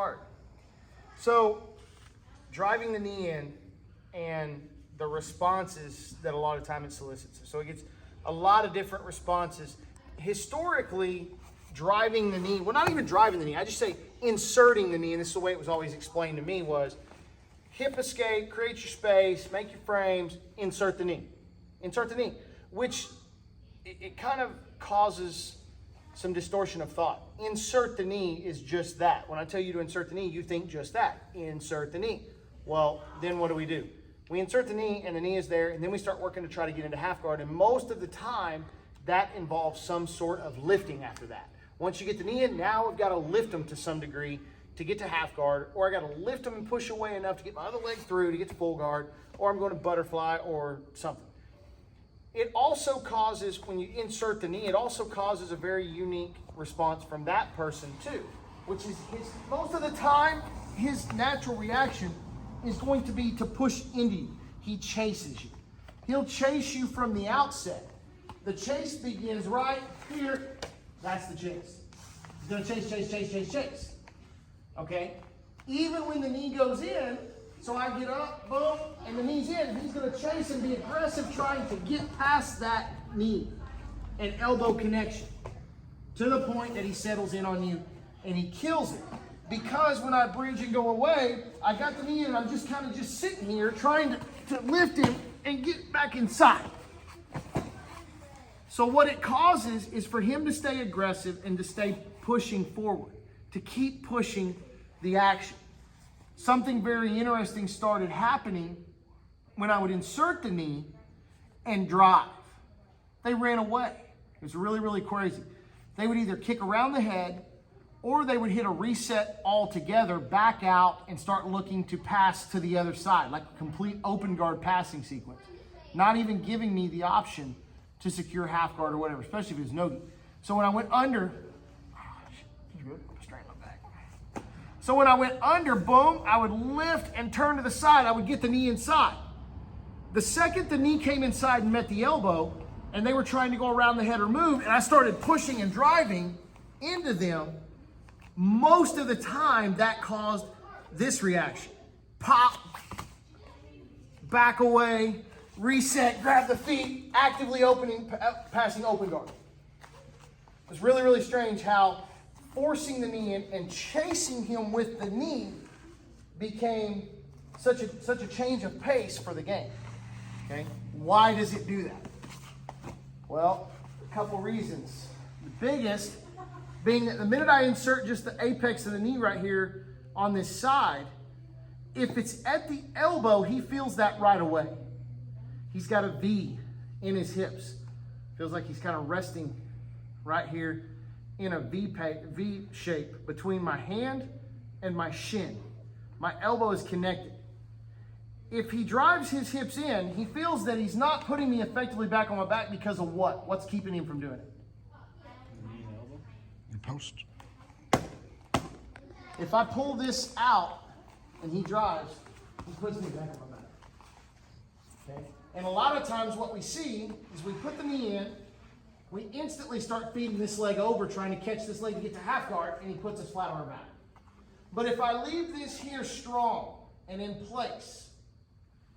hard. So driving the knee in and the responses that a lot of time it solicits. So it gets a lot of different responses. Historically, driving the knee, well, not even driving the knee, I just say inserting the knee, and this is the way it was always explained to me, was hip escape, create your space, make your frames, insert the knee. Insert the knee, which it kind of causes some distortion of thought. Insert the knee is just that. When I tell you to insert the knee, you think just that. Insert the knee. Well, then what do? We insert the knee, and the knee is there, and then we start working to try to get into half guard, and most of the time, that involves some sort of lifting after that. Once you get the knee in, now we've got to lift them to some degree to get to half guard, or I got to lift them and push away enough to get my other leg through to get to full guard, or I'm going to butterfly or something. It also causes, when you insert the knee, it also causes a very unique response from that person too, which is most of the time, his natural reaction is going to be to push into you. He chases you. He'll chase you from the outset. The chase begins right here. That's the chase. He's going to chase. Okay? Even when the knee goes in, so I get up, boom, and the knee's in, he's going to chase and be aggressive trying to get past that knee and elbow connection to the point that he settles in on you and he kills it. Because when I bridge and go away, I got the knee in and I'm just kind of just sitting here trying to lift him and get back inside. So what it causes is for him to stay aggressive and to stay pushing forward, to keep pushing the action. Something very interesting started happening when I would insert the knee and drive. They ran away. It was really, really crazy. They would either kick around the head or they would hit a reset altogether, back out, and start looking to pass to the other side, like a complete open guard passing sequence. Not even giving me the option to secure half guard or whatever, especially if it was no-gi. So when I went under, so when I went under, boom, I would lift and turn to the side. I would get the knee inside. The second the knee came inside and met the elbow, and they were trying to go around the head or move, and I started pushing and driving into them, most of the time that caused this reaction. Pop, back away, reset, grab the feet, actively passing open guard. It was really, really strange how forcing the knee in and chasing him with the knee became such a change of pace for the game. Okay? Why does it do that? Well, a couple reasons. The biggest being that the minute I insert just the apex of the knee right here on this side, if it's at the elbow, he feels that right away. He's got a V in his hips. Feels like he's kind of resting right here in a V shape between my hand and my shin. My elbow is connected. If he drives his hips in, he feels that he's not putting me effectively back on my back because of what? What's keeping him from doing it? Your post. If I pull this out and he drives, he puts me back on my back. Okay? And a lot of times what we see is we put the knee in, we instantly start feeding this leg over, trying to catch this leg to get to half guard, and he puts us flat on our back. But if I leave this here strong and in place,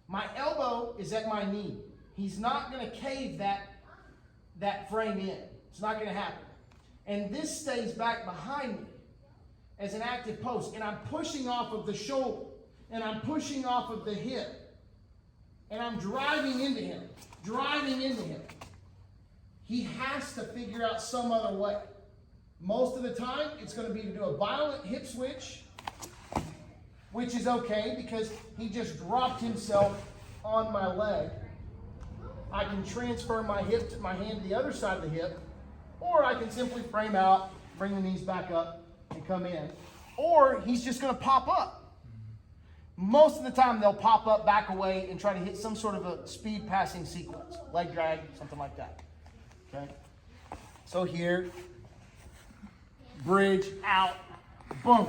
my elbow is at my knee. He's not going to cave that frame in. It's not going to happen. And this stays back behind me as an active post, and I'm pushing off of the shoulder, and I'm pushing off of the hip, and I'm driving into him. He has to figure out some other way. Most of the time, it's going to be to do a violent hip switch, which is okay because he just dropped himself on my leg. I can transfer my hand to the other side of the hip, or I can simply frame out, bring the knees back up, and come in. Or he's just going to pop up. Most of the time, they'll pop up, back away, and try to hit some sort of a speed passing sequence. Leg drag, something like that. Okay? So here, bridge, out, boom.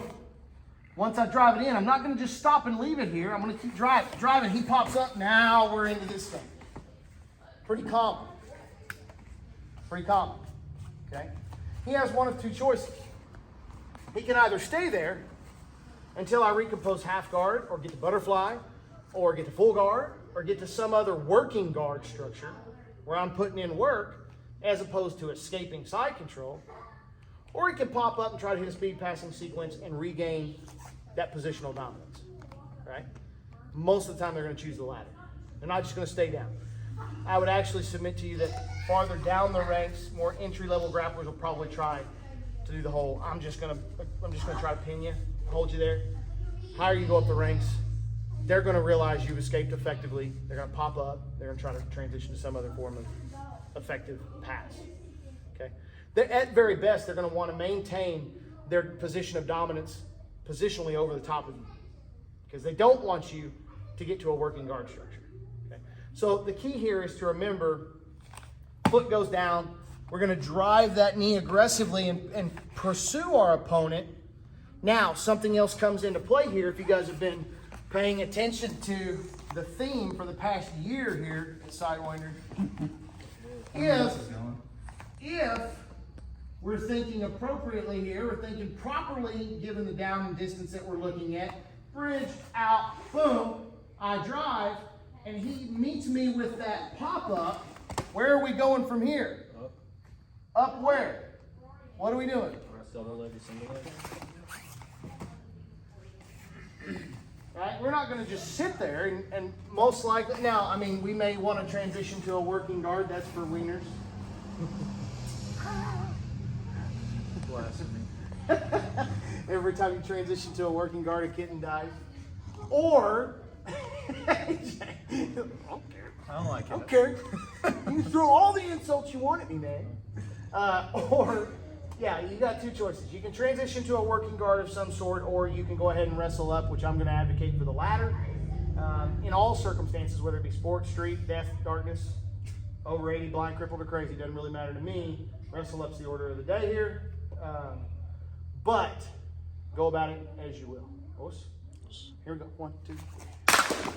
Once I drive it in, I'm not going to just stop and leave it here. I'm going to keep driving. He pops up. Now we're into this thing. Pretty common. Okay? He has one of two choices. He can either stay there until I recompose half guard or get to butterfly or get to full guard or get to some other working guard structure where I'm putting in work as opposed to escaping side control. Or he can pop up and try to hit a speed passing sequence and regain that positional dominance, right? Most of the time they're going to choose the latter. They're not just going to stay down. I would actually submit to you that farther down the ranks, more entry-level grapplers will probably try to do the whole, I'm just gonna try to pin you, hold you there. Higher you go up the ranks, they're gonna realize you've escaped effectively. They're gonna pop up. They're gonna try to transition to some other form of effective pass. Okay. At very best, they're gonna want to maintain their position of dominance positionally over the top of you, because they don't want you to get to a working guard structure. Okay. So the key here is to remember, foot goes down. We're going to drive that knee aggressively and pursue our opponent. Now, something else comes into play here. If you guys have been paying attention to the theme for the past year here at Sidewinder, if we're thinking appropriately here, we're thinking properly given the down and distance that we're looking at, bridge, out, boom, I drive, and he meets me with that pop-up, where are we going from here? Up where? What are we doing? Right? We're not going to just sit there and most likely, now, I mean, we may want to transition to a working guard. That's for wieners. Every time you transition to a working guard, a kitten dies. Or, I don't like it. I don't care. You can throw all the insults you want at me, man. Or, yeah, you got two choices. You can transition to a working guard of some sort, or you can go ahead and wrestle up, which I'm going to advocate for the latter. In all circumstances, whether it be sport, street, death, darkness, over 80, blind, crippled, or crazy, doesn't really matter to me. Wrestle up's the order of the day here. But go about it as you will. Here we go. 1, 2, 3.